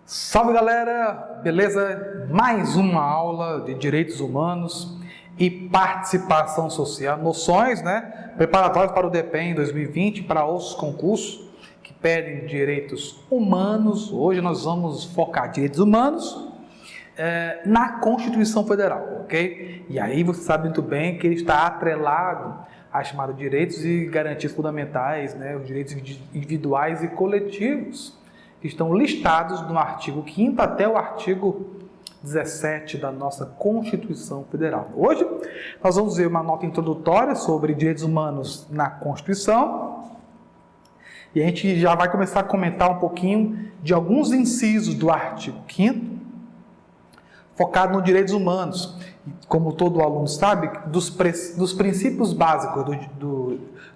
Salve galera, beleza? Mais uma aula de direitos humanos e participação social, noções, preparatórias para o DEPEN 2020, para outros concursos que pedem direitos humanos. Hoje nós vamos focar direitos humanos na Constituição Federal, ok? E aí você sabe muito bem que ele está atrelado a chamados direitos e garantias fundamentais, os direitos individuais e coletivos, que estão listados no artigo 5º até o artigo 17 da nossa Constituição Federal. Hoje nós vamos ver uma nota introdutória sobre direitos humanos na Constituição e a gente já vai começar a comentar um pouquinho de alguns incisos do artigo 5º, focado nos direitos humanos. Como todo aluno sabe, dos princípios básicos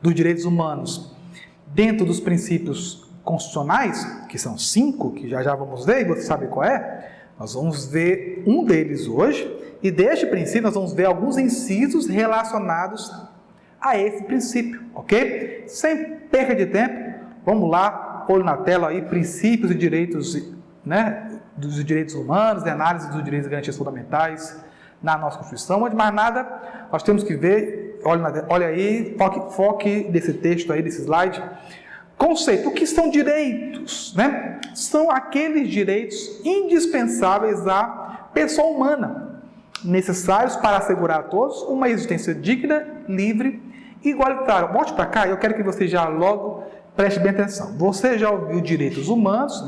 dos direitos humanos, dentro dos princípios constitucionais, que são 5, que já vamos ver, e você sabe qual é, nós vamos ver um deles hoje, e deste princípio nós vamos ver alguns incisos relacionados a esse princípio, ok? Sem perda de tempo, vamos lá, olho na tela aí, princípios e direitos, dos direitos humanos, de análise dos direitos e garantias fundamentais na nossa Constituição. Antes de mais nada, nós temos que ver, olha aí, foque desse texto aí, desse slide. Conceito, o que são direitos? São aqueles direitos indispensáveis à pessoa humana, necessários para assegurar a todos uma existência digna, livre e igualitária. Volte para cá, eu quero que você já logo preste bem atenção. Você já ouviu direitos humanos,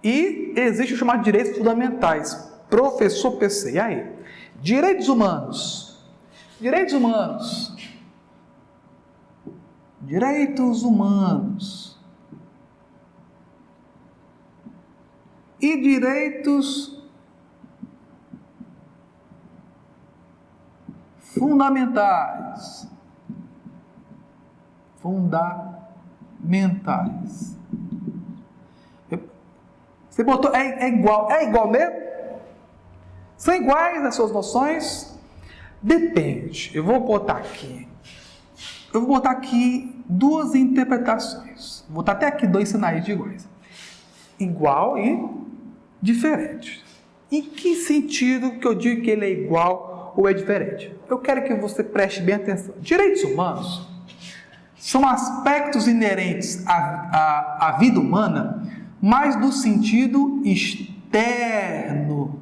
E existe o chamado de direitos fundamentais. Professor PC, e aí? Direitos humanos. Direitos humanos. Direitos humanos e direitos fundamentais. Você botou, é igual mesmo? São iguais as suas noções? Depende. Eu vou botar aqui duas interpretações. Vou botar até aqui 2 sinais de iguais. Igual e diferente. Em que sentido que eu digo que ele é igual ou é diferente? Eu quero que você preste bem atenção. Direitos humanos são aspectos inerentes à vida humana, mas no sentido externo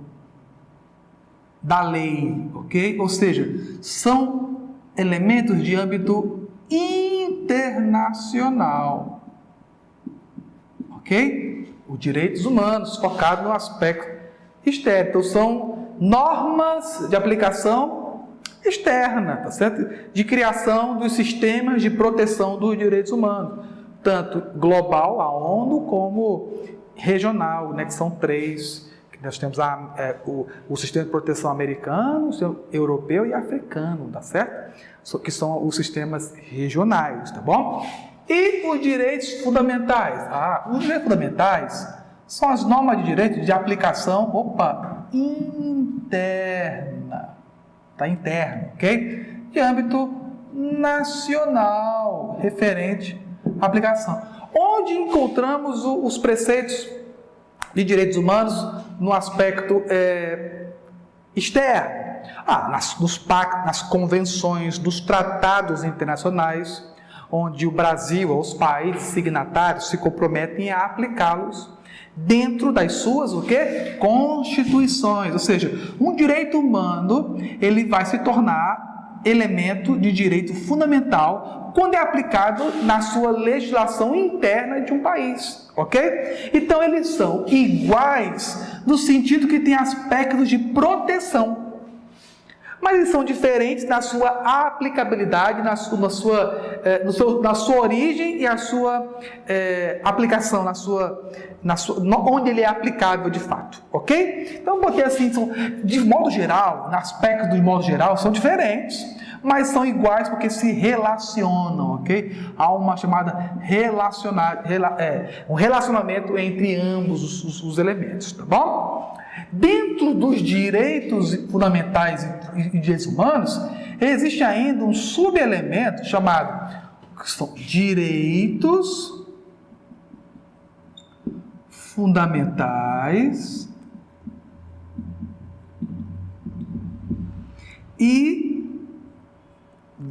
da lei, ok? Ou seja, são elementos de âmbito internacional, ok? Os direitos humanos focados no aspecto externo, então são normas de aplicação externa, tá certo? De criação dos sistemas de proteção dos direitos humanos, tanto global, a ONU, como regional, que são 3. Nós temos o sistema de proteção americano, europeu e africano, tá certo? Que são os sistemas regionais, tá bom? E os direitos fundamentais? Os direitos fundamentais são as normas de direito de aplicação, interna, tá? Interno, ok? De âmbito nacional, referente à aplicação. Onde encontramos os preceitos de direitos humanos no aspecto externo? Nos pactos, nas convenções, nos tratados internacionais, onde o Brasil, os países signatários, se comprometem a aplicá-los dentro das suas constituições. Ou seja, um direito humano ele vai se tornar elemento de direito fundamental quando é aplicado na sua legislação interna de um país, ok? Então eles são iguais no sentido que tem aspectos de proteção, mas eles são diferentes na sua aplicabilidade, na sua origem e a sua aplicação, onde ele é aplicável de fato, ok? Então eu botei assim, de modo geral, no aspecto do modo geral, são diferentes, mas são iguais porque se relacionam, ok? Há uma chamada um relacionamento entre ambos os elementos, tá bom? Dentro dos direitos fundamentais e direitos humanos, existe ainda um subelemento chamado direitos fundamentais e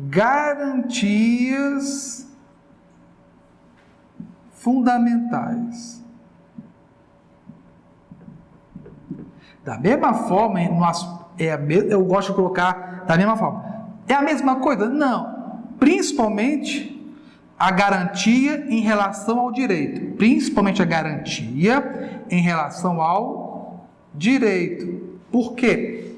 garantias fundamentais. Da mesma forma, eu gosto de colocar da mesma forma. É a mesma coisa? Não. Principalmente a garantia em relação ao direito. Principalmente a garantia em relação ao direito. Por quê?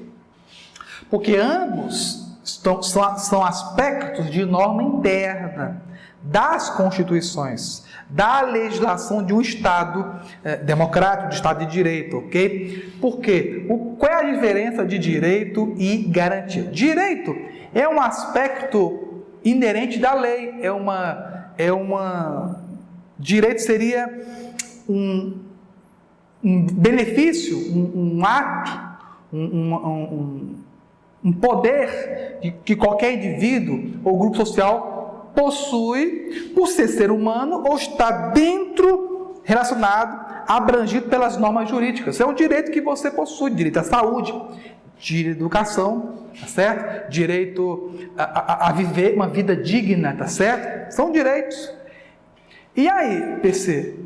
Porque ambos são aspectos de norma interna das constituições, da legislação de um Estado democrático, de Estado de Direito, ok? Por quê? Qual é a diferença de direito e garantia? Direito é um aspecto inerente da lei, direito seria um benefício, um ato, um poder que qualquer indivíduo ou grupo social possui por ser humano ou está dentro, relacionado, abrangido pelas normas jurídicas. É um direito que você possui, direito à saúde, direito à educação, tá certo? Direito a viver uma vida digna, tá certo? São direitos. E aí, PC,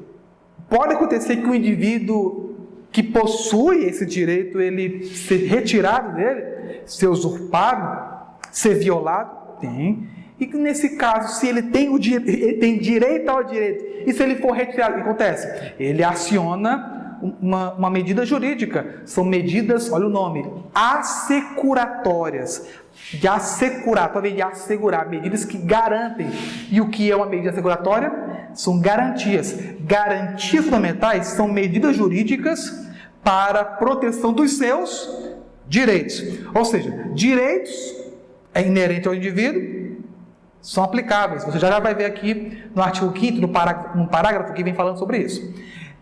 pode acontecer que o indivíduo que possui esse direito, ele ser retirado dele, ser usurpado, ser violado? Tem. E nesse caso, se ele tem direito ao direito, e se ele for retirado, o que acontece? Ele aciona uma medida jurídica. São medidas, olha o nome, assecuratórias. De assegurar, talvez de assegurar, medidas que garantem. E o que é uma medida assecuratória? São garantias. Garantias fundamentais são medidas jurídicas para proteção dos seus direitos. Ou seja, direitos é inerente ao indivíduo, são aplicáveis. Você já vai ver aqui no artigo 5º, no parágrafo que vem falando sobre isso.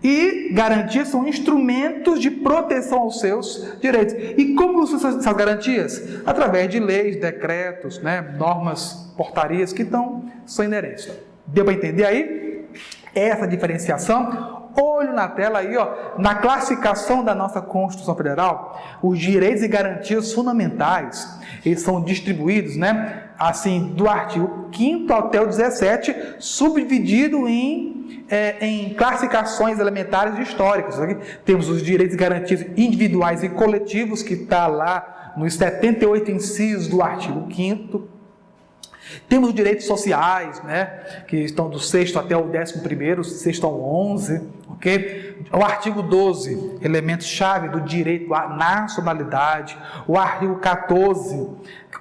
E garantias são instrumentos de proteção aos seus direitos. E como são essas garantias? Através de leis, decretos, normas, portarias que são inerentes. Deu para entender aí? Essa diferenciação. Olho na tela aí, na classificação da nossa Constituição Federal, os direitos e garantias fundamentais, eles são distribuídos, assim, do artigo 5º até o 17, subdividido em classificações elementares e históricas. Aqui temos os direitos e garantias individuais e coletivos, que está lá nos 78 incisos do artigo 5º. Temos os direitos sociais, que estão do 6º até o 11º, 6º ao 11, ok? O artigo 12, elementos-chave do direito à nacionalidade. O artigo 14,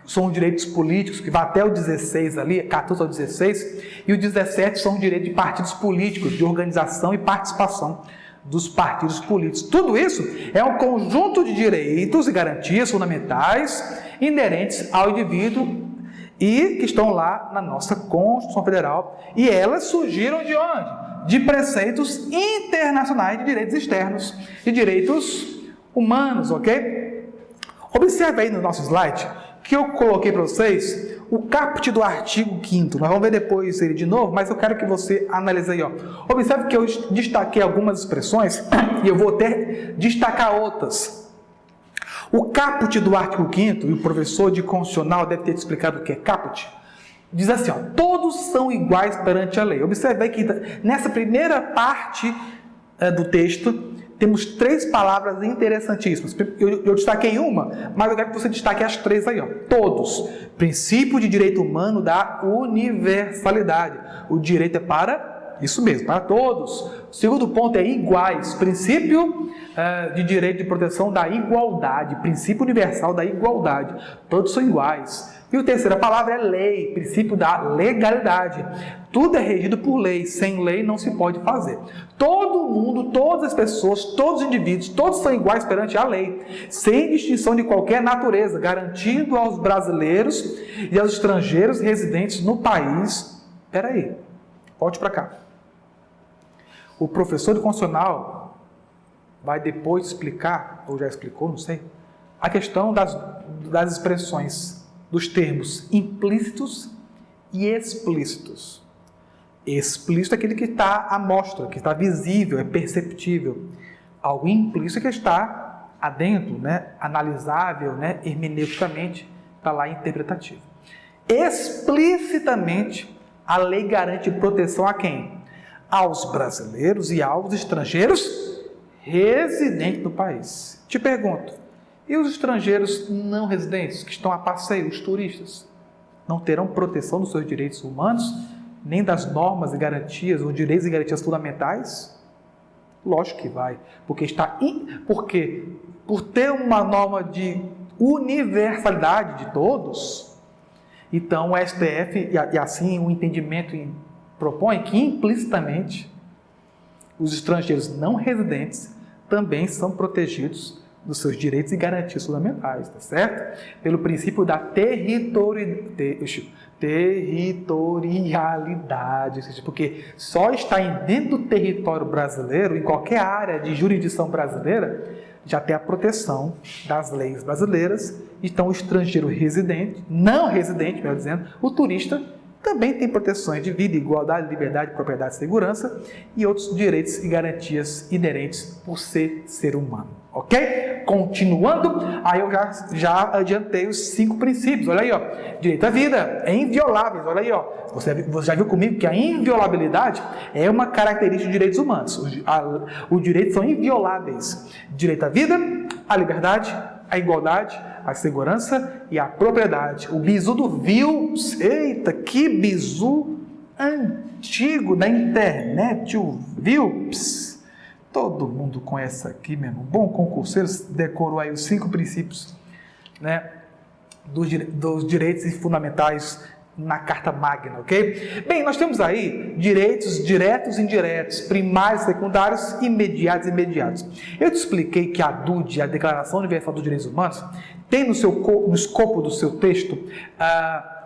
são os direitos políticos, que vai até o 16 ali, 14 ao 16. E o 17 são os direitos de partidos políticos, de organização e participação dos partidos políticos. Tudo isso é um conjunto de direitos e garantias fundamentais inerentes ao indivíduo e que estão lá na nossa Constituição Federal, e elas surgiram de onde? De preceitos internacionais de direitos externos, de direitos humanos, ok? Observe aí no nosso slide, que eu coloquei para vocês, o caput do artigo 5º, nós vamos ver depois ele de novo, mas eu quero que você analise aí, Observe que eu destaquei algumas expressões, e eu vou até destacar outras. O caput do artigo 5º, e o professor de constitucional deve ter te explicado o que é caput, diz assim, todos são iguais perante a lei. Observe aí que nessa primeira parte do texto, temos 3 palavras interessantíssimas. Eu destaquei uma, mas eu quero que você destaque as 3 aí, Todos. Princípio de direito humano da universalidade. O direito é para isso mesmo, para todos. O segundo ponto é iguais. Princípio de direito de proteção da igualdade. Princípio universal da igualdade. Todos são iguais. E a terceira palavra é lei. Princípio da legalidade. Tudo é regido por lei. Sem lei não se pode fazer. Todo mundo, todas as pessoas, todos os indivíduos, todos são iguais perante a lei. Sem distinção de qualquer natureza. Garantindo aos brasileiros e aos estrangeiros residentes no país. Espera aí. Volte para cá. O professor de constitucional vai depois explicar, ou já explicou, não sei, a questão das expressões, dos termos implícitos e explícitos. Explícito é aquele que está à mostra, que está visível, é perceptível. Algo implícito é que está adentro, né? Analisável, né? Hermeneuticamente, está lá interpretativo. Explicitamente, a lei garante proteção a quem? Aos brasileiros e aos estrangeiros residentes no país. Te pergunto, e os estrangeiros não residentes, que estão a passeio, os turistas, não terão proteção dos seus direitos humanos, nem das normas e garantias, os direitos e garantias fundamentais? Lógico que vai, porque por ter uma norma de universalidade de todos, então o STF, e assim o entendimento propõe que implicitamente os estrangeiros não residentes também são protegidos dos seus direitos e garantias fundamentais, tá certo? Pelo princípio da territorialidade, porque só está dentro do território brasileiro, em qualquer área de jurisdição brasileira, já tem a proteção das leis brasileiras. Então o estrangeiro residente, não residente, melhor dizendo, o turista, também tem proteções de vida, igualdade, liberdade, propriedade e segurança e outros direitos e garantias inerentes por ser humano. Ok? Continuando, aí eu já adiantei os 5 princípios. Olha aí, ó. Direito à vida é inviolável. Olha aí, ó. Você já viu comigo que a inviolabilidade é uma característica dos direitos humanos. Os direitos são invioláveis. Direito à vida, à liberdade, à igualdade, à segurança e à propriedade. O bizu do VILPS, eita, que bizu antigo da internet, o VILPS. Todo mundo conhece aqui mesmo. Bom concurseiro, decorou aí os 5 princípios, né, dos direitos fundamentais na Carta Magna, ok? Bem, nós temos aí direitos diretos e indiretos, primários, secundários, imediatos e imediatos. Eu te expliquei que a DUD, a Declaração Universal dos Direitos Humanos, tem no escopo do seu texto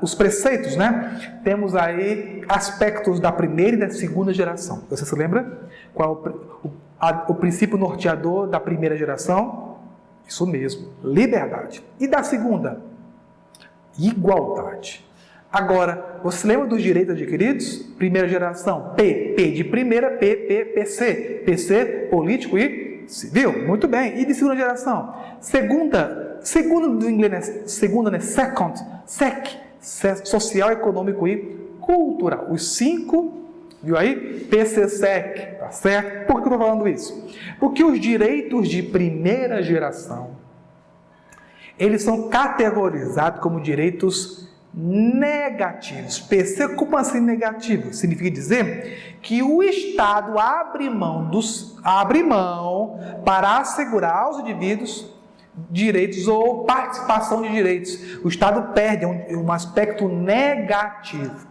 os preceitos, né? Temos aí aspectos da primeira e da segunda geração. Você se lembra? Qual o princípio norteador da primeira geração? Isso mesmo, liberdade. E da segunda? Igualdade. Agora, você lembra dos direitos adquiridos? Primeira geração, P de primeira, PC. PC, político e civil. Muito bem. E de segunda geração? Segunda do inglês, segunda, né? SEC, social, econômico e cultural. Os 5, viu aí? PCSEC, tá certo? Por que eu estou falando isso? Porque os direitos de primeira geração, eles são categorizados como direitos negativos. PC, como assim negativo? Significa dizer que o Estado abre mão para assegurar aos indivíduos direitos ou participação de direitos. O Estado perde um aspecto negativo.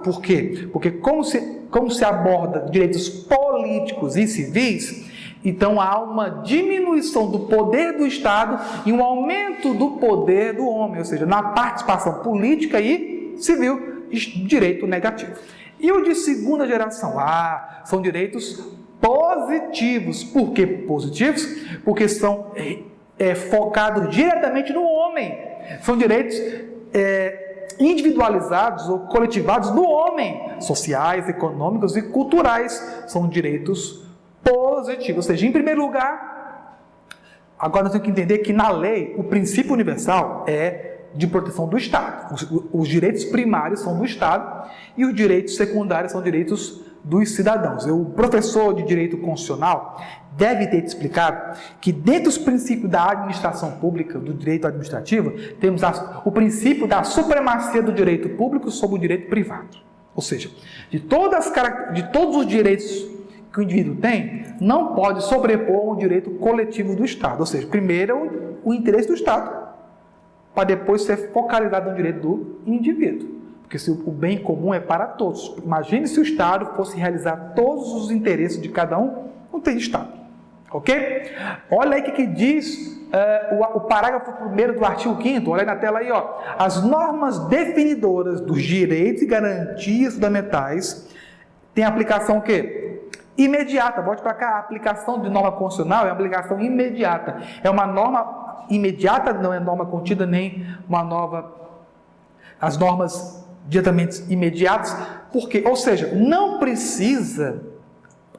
Por quê? Porque como se aborda direitos políticos e civis, então há uma diminuição do poder do Estado e um aumento do poder do homem, ou seja, na participação política e civil, direito negativo. E o de segunda geração? São direitos positivos. Por que positivos? Porque são focados diretamente no homem. São direitos individualizados ou coletivados no homem, sociais, econômicos e culturais. São direitos positivos. Ou seja, em primeiro lugar, agora nós temos que entender que na lei o princípio universal é de proteção do Estado. Os direitos primários são do Estado e os direitos secundários são direitos dos cidadãos. O professor de direito constitucional deve ter te explicado que dentro dos princípios da administração pública, do direito administrativo, temos o princípio da supremacia do direito público sobre o direito privado. Ou seja, de todos os direitos que o indivíduo tem, não pode sobrepor um direito coletivo do Estado. Ou seja, primeiro o interesse do Estado, para depois ser focalizado no direito do indivíduo. Porque se o bem comum é para todos. Imagine se o Estado fosse realizar todos os interesses de cada um, não tem Estado. Ok? Olha aí o que diz o parágrafo 1º do artigo 5º. Olha aí na tela aí, ó. As normas definidoras dos direitos e garantias fundamentais têm aplicação o quê? Imediata. Bote para cá. A aplicação de norma constitucional é uma aplicação imediata. É uma norma imediata, não é norma contida nem uma nova. As normas diretamente imediatas Porque, ou seja, não precisa,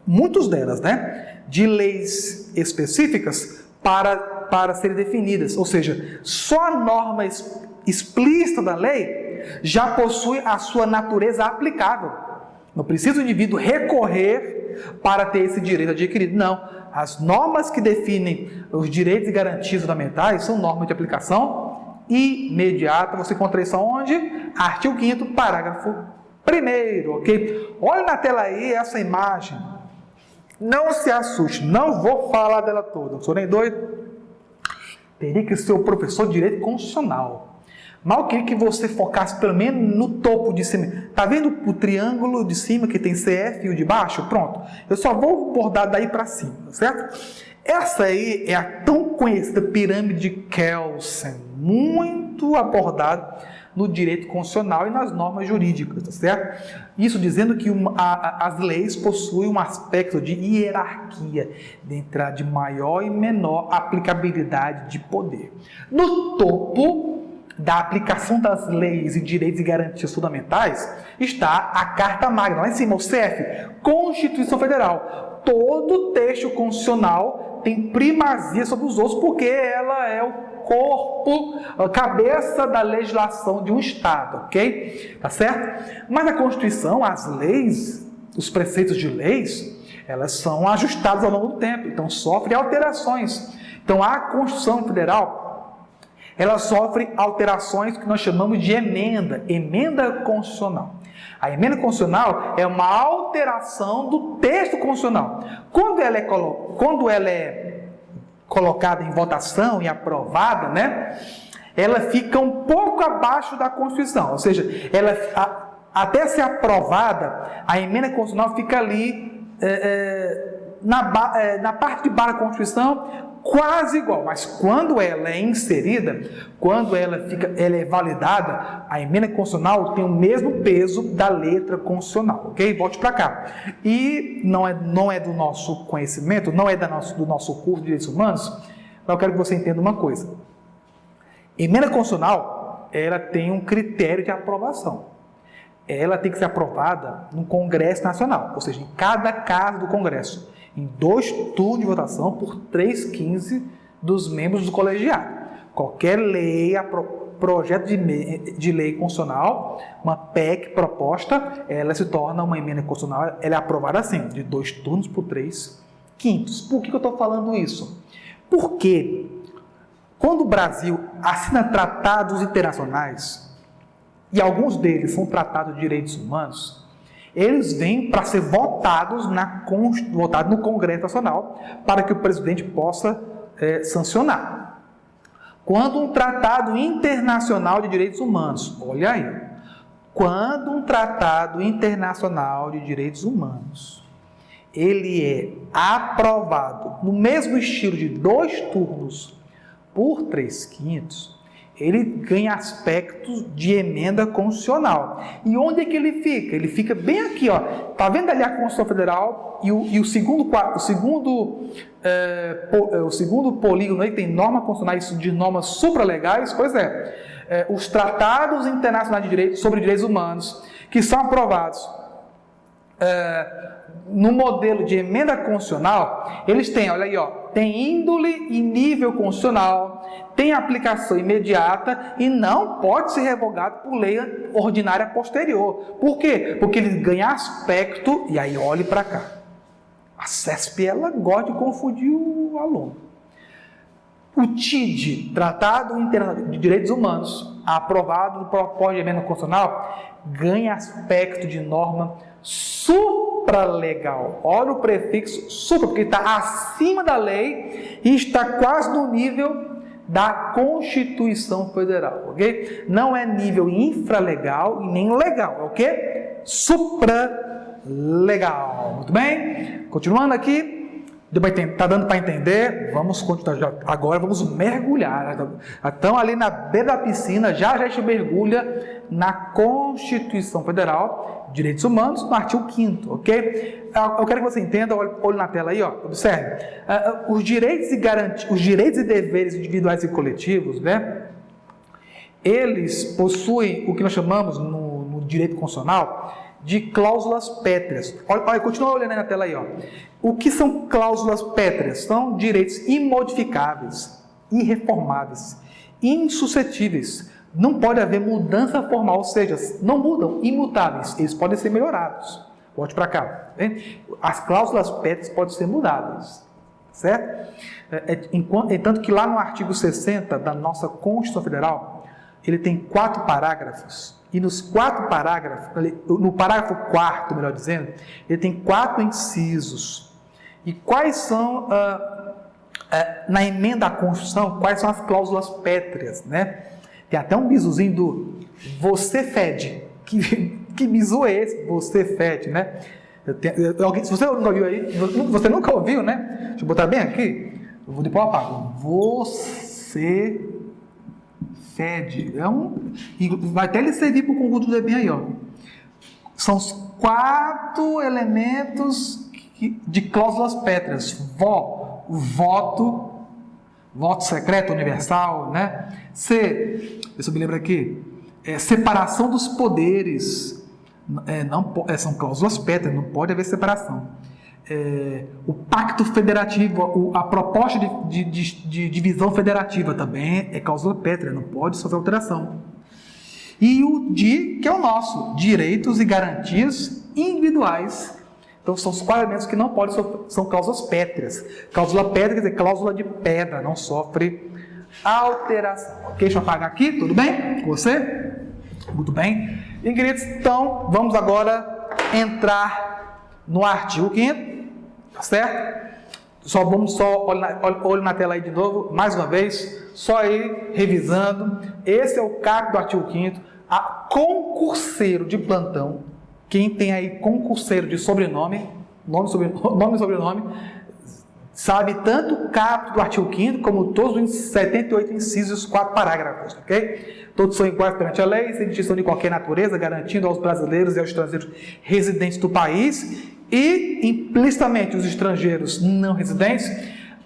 muitas delas, né, de leis específicas para serem definidas. Ou seja, só a norma explícita da lei já possui a sua natureza aplicável. Não precisa o indivíduo recorrer para ter esse direito adquirido. Não. As normas que definem os direitos e garantias fundamentais são normas de aplicação imediata. Você encontra isso onde? Artigo 5º, parágrafo 1º, ok? Olha na tela aí essa imagem. Não se assuste, não vou falar dela toda, não sou nem doido. Teria que ser o professor de Direito Constitucional. Mas eu queria que você focasse pelo menos no topo de cima. Está vendo o triângulo de cima que tem CF e o de baixo? Pronto. Eu só vou abordar daí para cima, certo? Essa aí é a tão conhecida pirâmide de Kelsen, muito abordada no direito constitucional e nas normas jurídicas, tá certo? Isso dizendo que as leis possuem um aspecto de hierarquia, de maior e menor aplicabilidade de poder. No topo da aplicação das leis e direitos e garantias fundamentais está a Carta Magna, lá em cima, o CF, Constituição Federal. Todo texto constitucional tem primazia sobre os outros porque ela é o corpo, a cabeça da legislação de um Estado, ok? Tá certo? Mas a Constituição, as leis, os preceitos de leis, elas são ajustadas ao longo do tempo, então sofrem alterações. Então a Constituição Federal, ela sofre alterações que nós chamamos de emenda constitucional. A emenda constitucional é uma alteração do texto constitucional. Quando ela é colocada em votação e aprovada, né, ela fica um pouco abaixo da Constituição. Ou seja, até ser aprovada, a emenda constitucional fica ali na parte de baixo da Constituição, quase igual, mas quando ela é inserida, quando ela é validada, a emenda constitucional tem o mesmo peso da letra constitucional, ok? Volte para cá. E não é do nosso conhecimento, não é do nosso curso de Direitos Humanos, mas eu quero que você entenda uma coisa. Emenda constitucional, ela tem um critério de aprovação. Ela tem que ser aprovada no Congresso Nacional, ou seja, em cada casa do Congresso, em 2 turnos de votação por 3/15 dos membros do colegiado. Qualquer lei, projeto de lei constitucional, uma PEC proposta, ela se torna uma emenda constitucional, ela é aprovada assim, de 2 turnos por 3/5. Por que eu estou falando isso? Porque quando o Brasil assina tratados internacionais, e alguns deles são tratados de direitos humanos, eles vêm para ser votados no Congresso Nacional para que o presidente possa sancionar. Quando um tratado internacional de direitos humanos, olha aí, quando um tratado internacional de direitos humanos, ele é aprovado no mesmo estilo de 2 turnos por 3/5, ele ganha aspectos de emenda constitucional. E onde é que ele fica? Ele fica bem aqui, ó. Tá vendo ali a Constituição Federal e o segundo polígono aí tem normas constitucionais de normas supralegais? Pois é. Os tratados internacionais de direito sobre direitos humanos que são aprovados no modelo de emenda constitucional, eles têm, olha aí, ó, tem índole e nível constitucional, tem aplicação imediata e não pode ser revogado por lei ordinária posterior. Por quê? Porque ele ganha aspecto, e aí olhe para cá. A CESP, ela gosta de confundir o aluno. O TID, Tratado Internacional de Direitos Humanos, aprovado no propósito de emenda constitucional, ganha aspecto de norma supralegal. Olha o prefixo supra, porque está acima da lei e está quase no nível da Constituição Federal, ok? Não é nível infralegal e nem legal, é o quê? Supralegal. Muito bem? Continuando aqui. Está dando para entender? Vamos continuar. Agora vamos mergulhar. Então, ali na beira da piscina, já a gente mergulha na Constituição Federal, Direitos Humanos, no artigo 5º, ok? Eu quero que você entenda, olhe na tela aí, ó, observe. Os direitos e deveres individuais e coletivos, né? Eles possuem o que nós chamamos no direito constitucional de cláusulas pétreas. Olha, continua olhando aí na tela aí, ó. O que são cláusulas pétreas? São direitos imodificáveis, irreformáveis, insuscetíveis. Não pode haver mudança formal, ou seja, não mudam, imutáveis. Eles podem ser melhorados. Volte para cá. Hein? As cláusulas pétreas podem ser mudadas. Certo? Entanto que lá no artigo 60 da nossa Constituição Federal, ele tem 4 parágrafos. E nos 4 parágrafos, no parágrafo 4º, melhor dizendo, ele tem 4 incisos. E quais são, na emenda à Constituição, quais são as cláusulas pétreas, né? Tem até um bisuzinho do você fede. Que bizu é esse? Você fede, né? Se você nunca ouviu aí, você nunca ouviu, né? Deixa eu botar bem aqui. Eu vou depois apago. Você fede. E vai até ele servir para o conjunto do bem aí, ó. São os 4 elementos de cláusulas pétreas. Voto secreto universal, né? C, deixa eu me lembrar aqui, separação dos poderes, são cláusulas pétreas, não pode haver separação. O pacto federativo, a proposta de divisão federativa também é cláusula pétrea, não pode sofrer alteração. E o D, que é o nosso, direitos e garantias individuais. Então, são os 4 elementos que não podem sofrer, são cláusulas pétreas. Cláusula pétrea quer dizer cláusula de pedra, não sofre alteração. Ok, deixa eu apagar aqui, tudo bem com você? Muito bem. E, queridos, então, vamos agora entrar no artigo 5º, tá certo? Olhe na tela aí de novo, mais uma vez, só aí, revisando. Esse é o capítulo do artigo 5º, a concurseiro de plantão. Quem tem aí concurseiro de sobrenome, nome e sobrenome, sabe tanto o capítulo do artigo 5º como todos os 78 incisos e os 4 parágrafos, ok? Todos são iguais perante a lei, sem distinção de qualquer natureza, garantindo aos brasileiros e aos estrangeiros residentes do país e, implicitamente, os estrangeiros não residentes,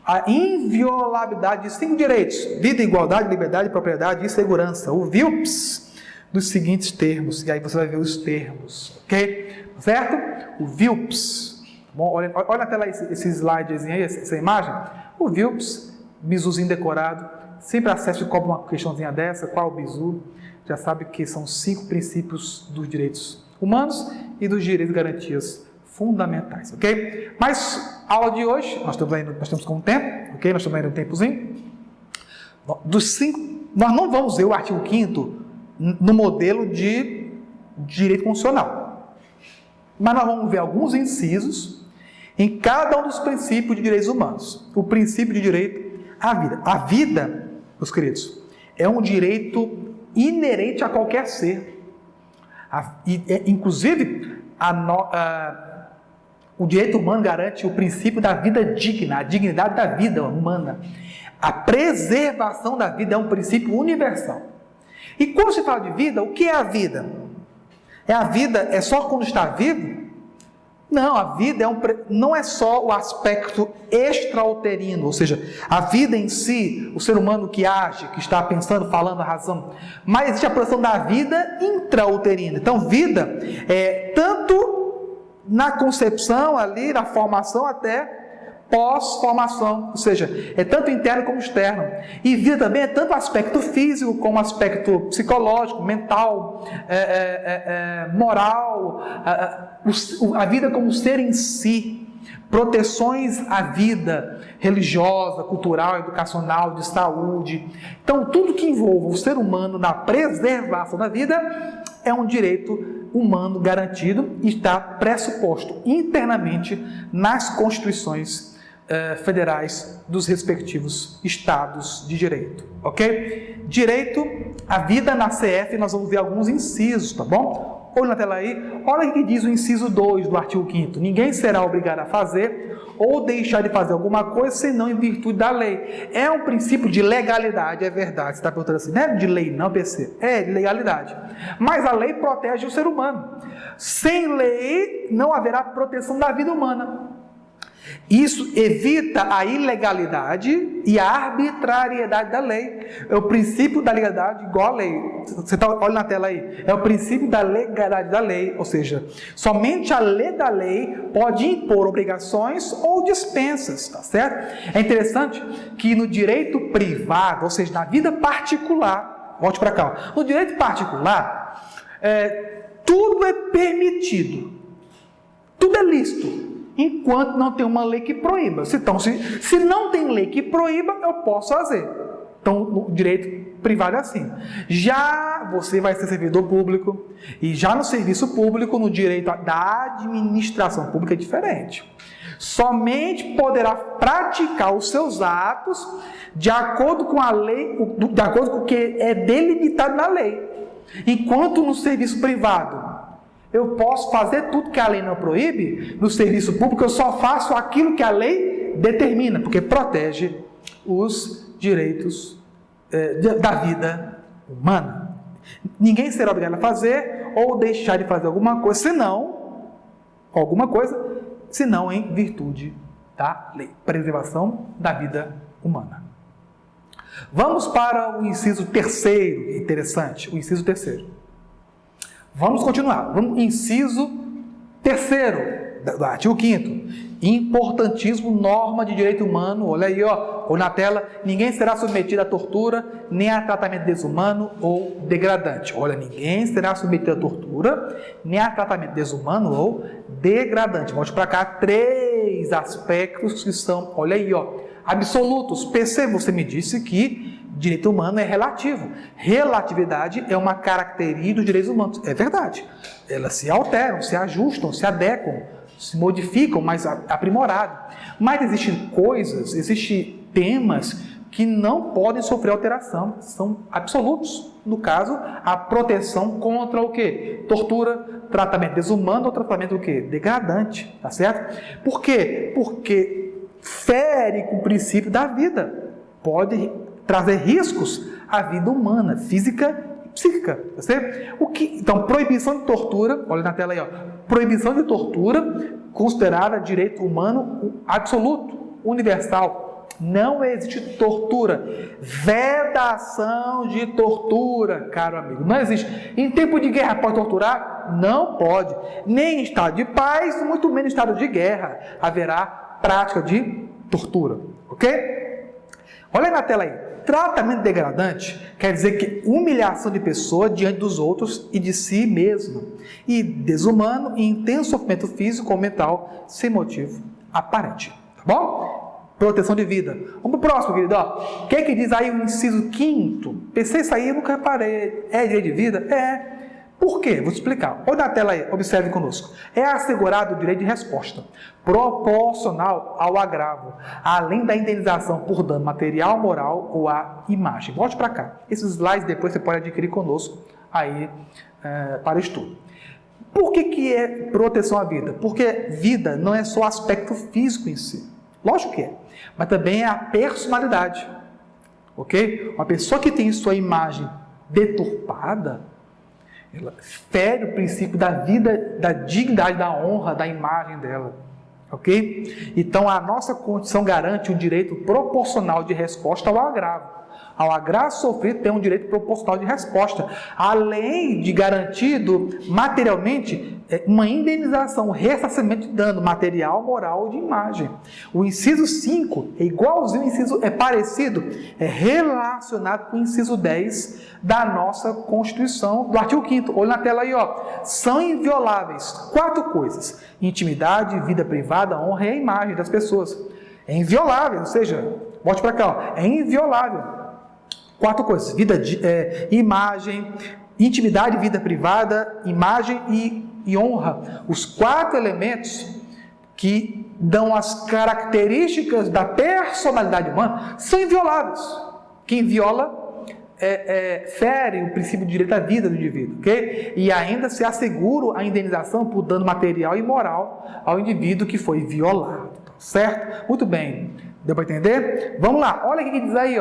a inviolabilidade de 5 direitos: vida, igualdade, liberdade, propriedade e segurança. O VILPS, dos seguintes termos, e aí você vai ver os termos, ok? Certo? O VILPS. Bom, olha na tela esse slidezinho aí, essa imagem. O VILPS, bizuzinho decorado, sempre acesso e cobra uma questãozinha dessa, qual é o bizu? Já sabe que são 5 princípios dos direitos humanos e dos direitos e garantias fundamentais, ok? Mas, a aula de hoje, nós temos com um tempo, ok? Nós estamos ainda um tempozinho. Dos 5, nós não vamos ver o artigo 5º no modelo de direito constitucional. Mas nós vamos ver alguns incisos em cada um dos princípios de direitos humanos. O princípio de direito à vida. A vida, meus queridos, é um direito inerente a qualquer ser. Inclusive, o direito humano garante o princípio da vida digna, a dignidade da vida humana. A preservação da vida é um princípio universal. E quando se fala de vida, o que é a vida? A vida é só quando está vivo? Não, a vida não é só o aspecto extrauterino, ou seja, a vida em si, o ser humano que age, que está pensando, falando, razão, mas existe a produção da vida intrauterina. Então, vida é tanto na concepção ali, na formação, até pós-formação, ou seja, é tanto interno como externo. E vida também é tanto aspecto físico como aspecto psicológico, mental, moral, a vida como ser em si, proteções à vida religiosa, cultural, educacional, de saúde. Então, tudo que envolva o ser humano na preservação da vida é um direito humano garantido e está pressuposto internamente nas constituições federais dos respectivos estados de direito, ok? Direito à vida na CF, nós vamos ver alguns incisos, tá bom? Olha na tela aí, olha o que diz o inciso 2 do artigo 5º. Ninguém será obrigado a fazer ou deixar de fazer alguma coisa senão em virtude da lei. É um princípio de legalidade, é verdade. Você está perguntando assim, não é de lei não, PC? É de legalidade. Mas a lei protege o ser humano. Sem lei não haverá proteção da vida humana. Isso evita a ilegalidade e a arbitrariedade da lei. É o princípio da legalidade igual à lei. Você olha na tela aí. É o princípio da legalidade da lei. Ou seja, somente a lei da lei pode impor obrigações ou dispensas, tá certo? É interessante que no direito privado, ou seja, na vida particular, volte para cá. No direito particular, tudo é permitido. Tudo é lícito. Enquanto não tem uma lei que proíba. Então, se não tem lei que proíba, eu posso fazer. Então, no direito privado é assim. Já você vai ser servidor público, e já no serviço público, no direito da administração pública é diferente. Somente poderá praticar os seus atos de acordo com a lei, de acordo com o que é delimitado na lei. Enquanto no serviço privado, eu posso fazer tudo que a lei não proíbe. No serviço público eu só faço aquilo que a lei determina, porque protege os direitos da vida humana. Ninguém será obrigado a fazer ou deixar de fazer alguma coisa, senão em virtude da lei. Preservação da vida humana. Vamos para o inciso terceiro, interessante, o inciso terceiro. Vamos continuar. Vamos inciso terceiro do artigo 5º. Importantíssimo, norma de direito humano. Olha aí, ou na tela. Ninguém será submetido à tortura, nem a tratamento desumano ou degradante. Olha, ninguém será submetido à tortura, nem a tratamento desumano ou degradante. Vamos para cá, 3 aspectos que são, olha aí, absolutos. PC, você me disse que direito humano é relativo. Relatividade é uma característica dos direitos humanos. É verdade. Elas se alteram, se ajustam, se adequam, se modificam, mas aprimorado. Mas existem temas que não podem sofrer alteração. São absolutos. No caso, a proteção contra o quê? Tortura, tratamento desumano ou tratamento o quê? Degradante. Tá certo? Por quê? Porque fere com o princípio da vida. Pode trazer riscos à vida humana, física e psíquica. Tá certo? Então, proibição de tortura, olha na tela aí, proibição de tortura considerada direito humano absoluto, universal. Não existe tortura. Vedação de tortura, caro amigo. Não existe. Em tempo de guerra pode torturar? Não pode. Nem em estado de paz, muito menos em estado de guerra haverá prática de tortura. Ok? Olha na tela aí. Tratamento degradante quer dizer que humilhação de pessoa diante dos outros e de si mesmo. E desumano e intenso sofrimento físico ou mental sem motivo aparente. Tá bom? Proteção de vida. Vamos para o próximo, querido. O que diz aí o inciso 5º? Pensei isso aí, eu nunca reparei. É direito de vida? É. Por quê? Vou te explicar. Olha na tela aí, observe conosco. É assegurado o direito de resposta, proporcional ao agravo, além da indenização por dano material, moral ou à imagem. Volte para cá. Esses slides depois você pode adquirir conosco aí para estudo. Por que é proteção à vida? Porque vida não é só aspecto físico em si. Lógico que é. Mas também é a personalidade. Ok? Uma pessoa que tem sua imagem deturpada, ela fere o princípio da vida, da dignidade, da honra, da imagem dela. Ok? Então, a nossa Constituição garante o direito proporcional de resposta ao agravo. Ao agravo sofrido tem um direito proporcional de resposta, além de garantido materialmente uma indenização, um ressarcimento de dano material, moral ou de imagem. O inciso 5 é igualzinho, é parecido, é relacionado com o inciso 10 da nossa Constituição, do artigo 5º. Olha na tela aí, são invioláveis 4 coisas: intimidade, vida privada, honra e a imagem das pessoas. É inviolável, ou seja, volte para cá, é inviolável. 4 coisas: imagem, intimidade, vida privada, imagem e honra. Os 4 elementos que dão as características da personalidade humana são invioláveis. Quem viola fere o princípio de direito à vida do indivíduo, ok? E ainda se assegura a indenização por dano material e moral ao indivíduo que foi violado, certo? Muito bem. Deu para entender? Vamos lá, olha o que diz aí,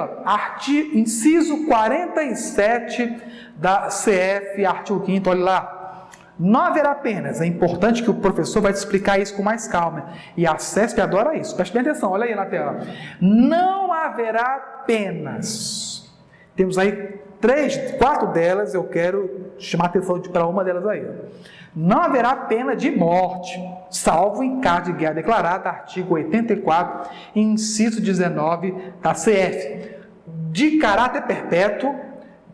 inciso 47 da CF, artigo 5º, olha lá. Não haverá penas. É importante que o professor vai te explicar isso com mais calma. E a CESP adora isso. Preste bem atenção, olha aí na tela. Não haverá penas. Temos aí 4 delas, eu quero chamar a atenção para uma delas aí. Não haverá pena de morte, salvo em caso de guerra declarada, artigo 84, inciso 19 da CF, de caráter perpétuo,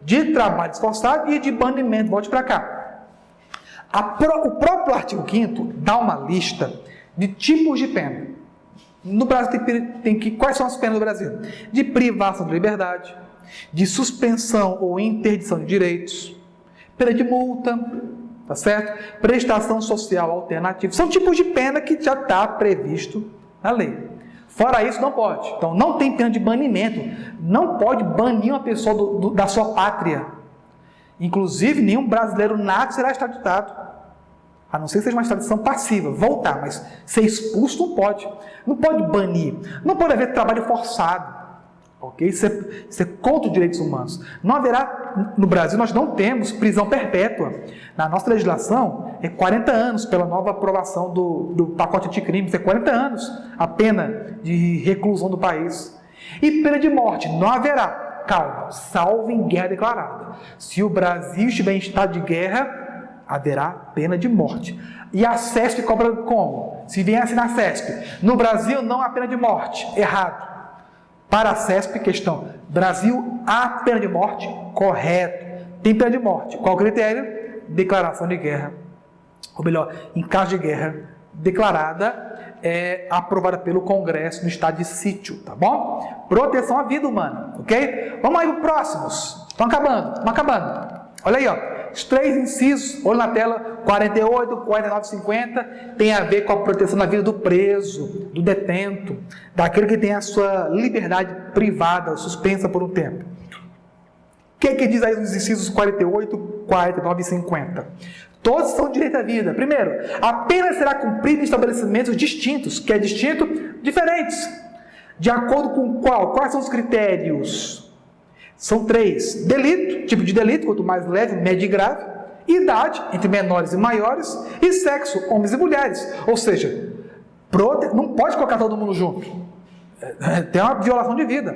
de trabalho esforçado e de banimento. Volte para cá. O próprio artigo 5º dá uma lista de tipos de pena. No Brasil quais são as penas do Brasil? De privação de liberdade, de suspensão ou interdição de direitos, pena de multa, tá certo? Prestação social alternativa. São tipos de pena que já está previsto na lei. Fora isso, não pode. Então, não tem pena de banimento. Não pode banir uma pessoa da sua pátria. Inclusive, nenhum brasileiro nato será extraditado. A não ser que seja uma extradição passiva, voltar, mas ser expulso não pode. Não pode banir. Não pode haver trabalho forçado. Ok? Isso é contra os direitos humanos. Não haverá, no Brasil, nós não temos prisão perpétua. Na nossa legislação, é 40 anos, pela nova aprovação do pacote anticrimes, é 40 anos a pena de reclusão do país. E pena de morte, não haverá. Calma, salvo em guerra declarada. Se o Brasil estiver em estado de guerra, haverá pena de morte. E a CESP cobra como? Se viesse na CESP, no Brasil não há pena de morte. Errado. Para a CESP, questão. Brasil há pena de morte? Correto. Tem pena de morte. Qual o critério? Declaração de guerra. Ou melhor, em caso de guerra declarada, aprovada pelo Congresso no estado de sítio, tá bom? Proteção à vida humana, ok? Vamos aí para os próximos. Estão acabando. Olha aí, ó. Os 3 incisos, olha na tela, 48, 49, 50, tem a ver com a proteção da vida do preso, do detento, daquele que tem a sua liberdade privada, suspensa por um tempo. O que diz aí os incisos 48, 49 e 50? Todos são direito à vida. Primeiro, a pena será cumprida em estabelecimentos distintos, que é distinto, diferentes. De acordo com quais são os critérios? São 3. Delito, tipo de delito, quanto mais leve, médio e grave. Idade, entre menores e maiores. E sexo, homens e mulheres. Ou seja, não pode colocar todo mundo junto. Tem uma violação de vida.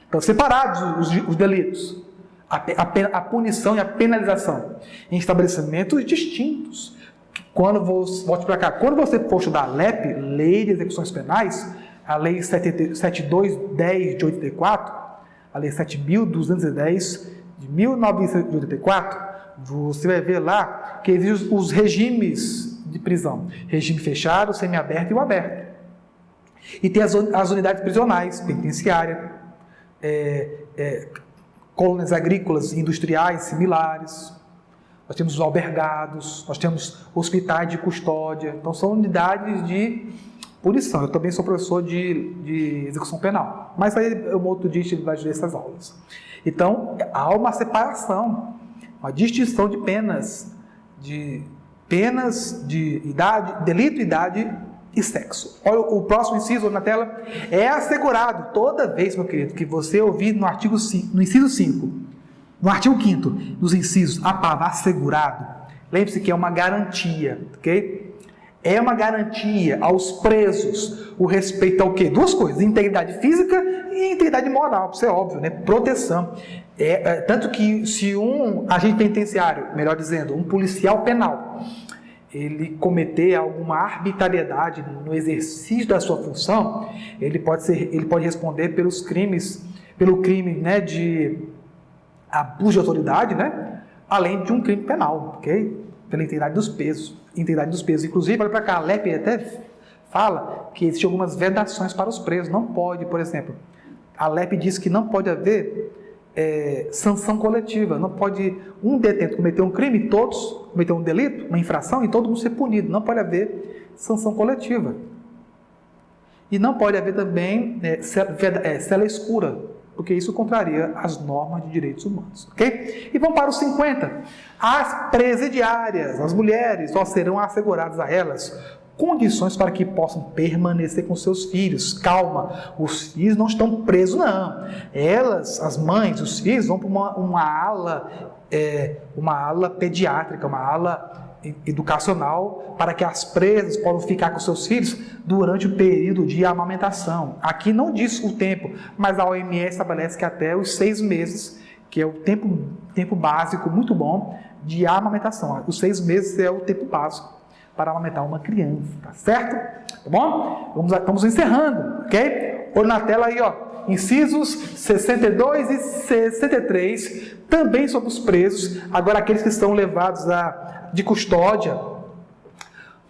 Estão separados os delitos. A punição e a penalização em estabelecimentos distintos. Volte para cá, quando você for estudar a LEP, Lei de Execuções Penais, a Lei 7210 de 84, a Lei 7.210 de 1984, você vai ver lá que existem os regimes de prisão. Regime fechado, semiaberto e o aberto. E tem as unidades prisionais, penitenciária, colônias agrícolas e industriais similares, nós temos os albergados, nós temos hospitais de custódia, então são unidades de punição. Eu também sou professor de execução penal, mas aí um outro dia a gente vai ver essas aulas. Então, há uma separação, uma distinção de penas de idade, delito, idade e sexo. Olha o próximo inciso na tela. É assegurado toda vez, meu querido, que você ouvir no artigo 5, no inciso 5, no artigo 5º, nos incisos a palavra assegurado, lembre-se que é uma garantia, ok? É uma garantia aos presos o respeito ao quê? 2 coisas, integridade física e integridade moral, isso é óbvio, né? Proteção. Tanto que se um agente penitenciário, melhor dizendo, um policial penal, ele cometer alguma arbitrariedade no exercício da sua função, ele pode responder pelo crime, né, de abuso de autoridade, né, além de um crime penal, ok? Pela integridade dos pesos. Inclusive, olha para cá, a LEP até fala que existem algumas vedações para os presos. Não pode, por exemplo, a LEP diz que não pode haver sanção coletiva. Não pode um detento cometer um crime, todos cometer um delito, uma infração, e todo mundo ser punido. Não pode haver sanção coletiva. E não pode haver também cela escura, porque isso contraria as normas de direitos humanos. Ok? E vamos para os 50. As presidiárias, as mulheres, só serão asseguradas a elas condições para que possam permanecer com seus filhos. Calma, os filhos não estão presos, não. Elas, as mães, os filhos, vão para uma ala pediátrica, uma ala educacional para que as presas possam ficar com seus filhos durante o período de amamentação. Aqui não diz o tempo, mas a OMS estabelece que até os 6 meses, que é o tempo básico muito bom de amamentação. Os 6 meses é o tempo básico para amamentar uma criança, tá certo? Tá bom? Vamos encerrando, ok? Olha na tela aí, ó. Incisos 62 e 63, também sobre os presos, agora aqueles que estão levados de custódia.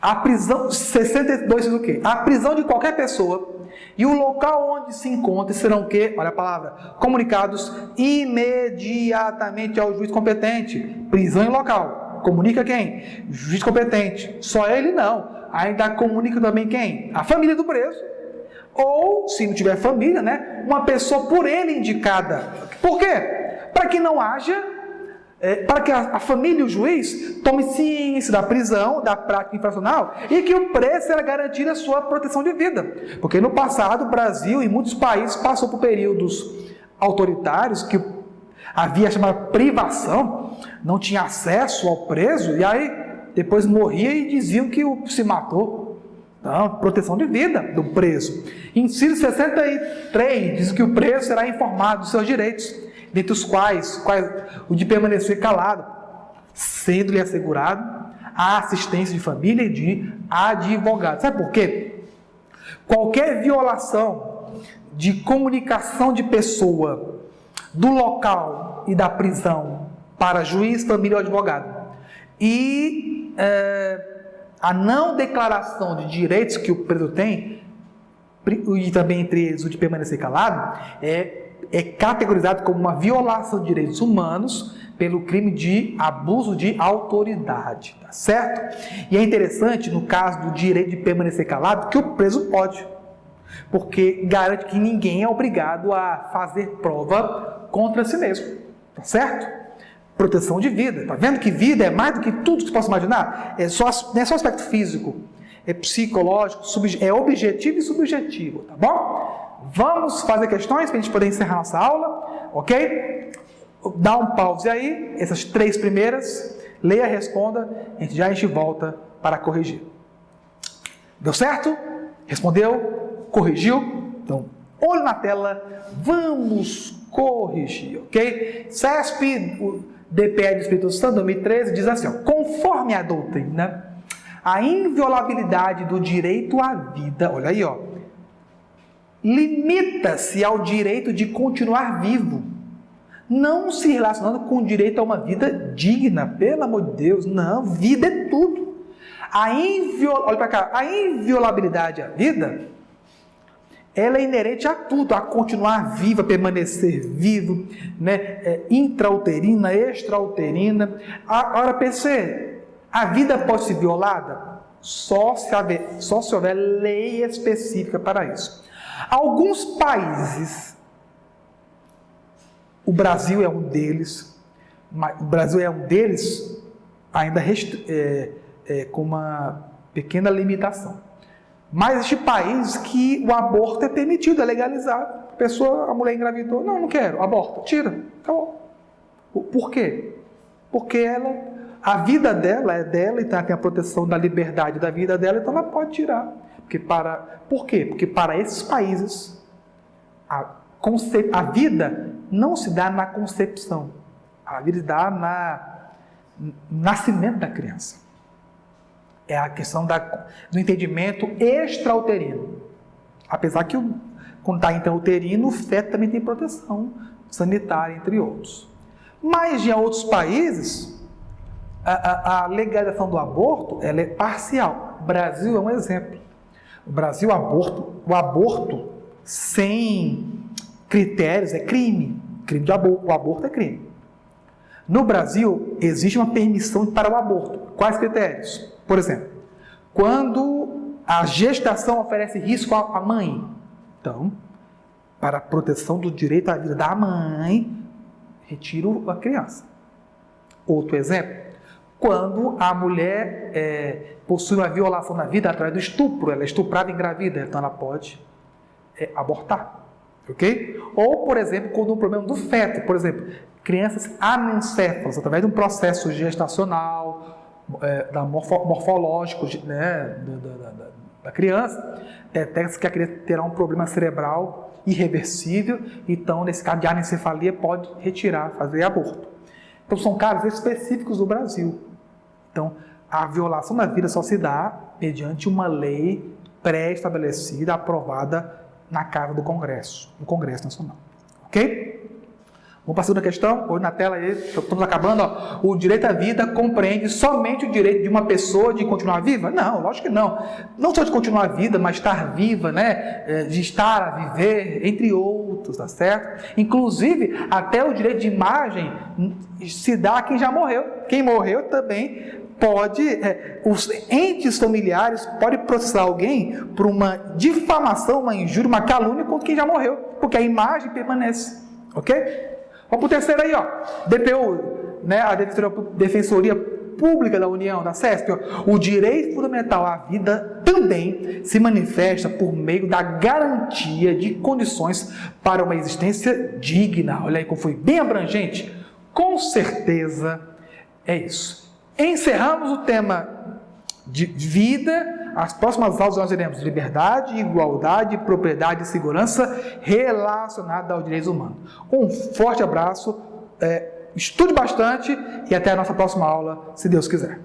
A prisão, 62 diz o quê? A prisão de qualquer pessoa e o local onde se encontra serão o quê? Olha a palavra, comunicados imediatamente ao juiz competente. Prisão em local. Comunica quem? Juiz competente. Só ele não. Ainda comunica também quem? A família do preso. Ou, se não tiver família, né? Uma pessoa por ele indicada. Por quê? Para que não haja, para que a família e o juiz tomem ciência da prisão, da prática infracional e que o preso será garantir a sua proteção de vida. Porque no passado o Brasil e muitos países passou por períodos autoritários que havia a chamada privação, não tinha acesso ao preso e aí depois morria e diziam que se matou. Então, proteção de vida do preso. Inciso 63 diz que o preso será informado dos seus direitos, dentre os quais o de permanecer calado, sendo-lhe assegurado a assistência de família e de advogado. Sabe por quê? Qualquer violação de comunicação de pessoa do local e da prisão para juiz, família ou advogado e a não declaração de direitos que o preso tem, e também entre eles o de permanecer calado, é categorizado como uma violação de direitos humanos pelo crime de abuso de autoridade, tá certo? E é interessante, no caso do direito de permanecer calado, que o preso pode, porque garante que ninguém é obrigado a fazer prova contra si mesmo, tá certo? Proteção de vida. Está vendo que vida é mais do que tudo que você possa imaginar? Não é só aspecto físico, é psicológico, é objetivo e subjetivo, tá bom? Vamos fazer questões para a gente poder encerrar nossa aula, ok? Dá um pause aí, essas 3 primeiras, leia, responda, a gente volta para corrigir. Deu certo? Respondeu? Corrigiu? Então, olho na tela, vamos corrigir, ok? CESP, DPE do Espírito Santo, 2013, diz assim, ó, conforme a doutrina, a inviolabilidade do direito à vida, olha aí, ó, limita-se ao direito de continuar vivo, não se relacionando com o direito a uma vida digna, pelo amor de Deus, não, vida é tudo. Olha para cá, a inviolabilidade à vida, ela é inerente a tudo, a continuar viva, permanecer vivo, né? Intrauterina, extrauterina. Ora, PC, a vida pode ser violada? Só se houver lei específica para isso. Alguns países, o Brasil é um deles, ainda com uma pequena limitação. Mas existe países que o aborto é permitido, é legalizado. A mulher engravidou, não quero, aborta, tira, acabou. Por quê? Porque a vida dela é dela, então ela tem a proteção da liberdade da vida dela, então ela pode tirar. Por quê? Porque para esses países, a vida não se dá na concepção, a vida se dá no nascimento da criança. É a questão do entendimento extrauterino. Apesar que quando está intrauterino, o feto também tem proteção sanitária, entre outros. Mas em outros países, a legalização do aborto ela é parcial. O Brasil é um exemplo. O Brasil, o aborto sem critérios é crime. O aborto é crime. No Brasil, existe uma permissão para o aborto. Quais critérios? Por exemplo, quando a gestação oferece risco à mãe, então, para a proteção do direito à vida da mãe, retiro a criança. Outro exemplo, quando a mulher possui uma violação na vida através do estupro, ela é estuprada e engravida, então ela pode abortar, ok? Ou, por exemplo, quando o problema do feto, por exemplo, crianças anencéfalas, através de um processo gestacional, morfológico, né, da criança, detecta que a criança terá um problema cerebral irreversível, então, nesse caso de anencefalia, pode retirar, fazer aborto. Então, são casos específicos do Brasil. Então, a violação da vida só se dá mediante uma lei pré-estabelecida, aprovada na Casa do Congresso, no Congresso Nacional. Ok? Vamos para a segunda questão, hoje na tela, estamos acabando. Ó. O direito à vida compreende somente o direito de uma pessoa de continuar viva? Não, lógico que não. Não só de continuar viva, mas estar viva, né? De estar a viver, entre outros, tá certo? Inclusive, até o direito de imagem se dá a quem já morreu. Quem morreu também pode, os entes familiares podem processar alguém por uma difamação, uma injúria, uma calúnia contra quem já morreu, porque a imagem permanece. Ok? Vamos para o terceiro aí, ó. DPU, né, a Defensoria Pública da União, da CESP. Ó. O direito fundamental à vida também se manifesta por meio da garantia de condições para uma existência digna. Olha aí como foi bem abrangente. Com certeza é isso. Encerramos o tema de vida. As próximas aulas nós iremos liberdade, igualdade, propriedade e segurança relacionada aos direitos humanos. Um forte abraço, estude bastante e até a nossa próxima aula, se Deus quiser.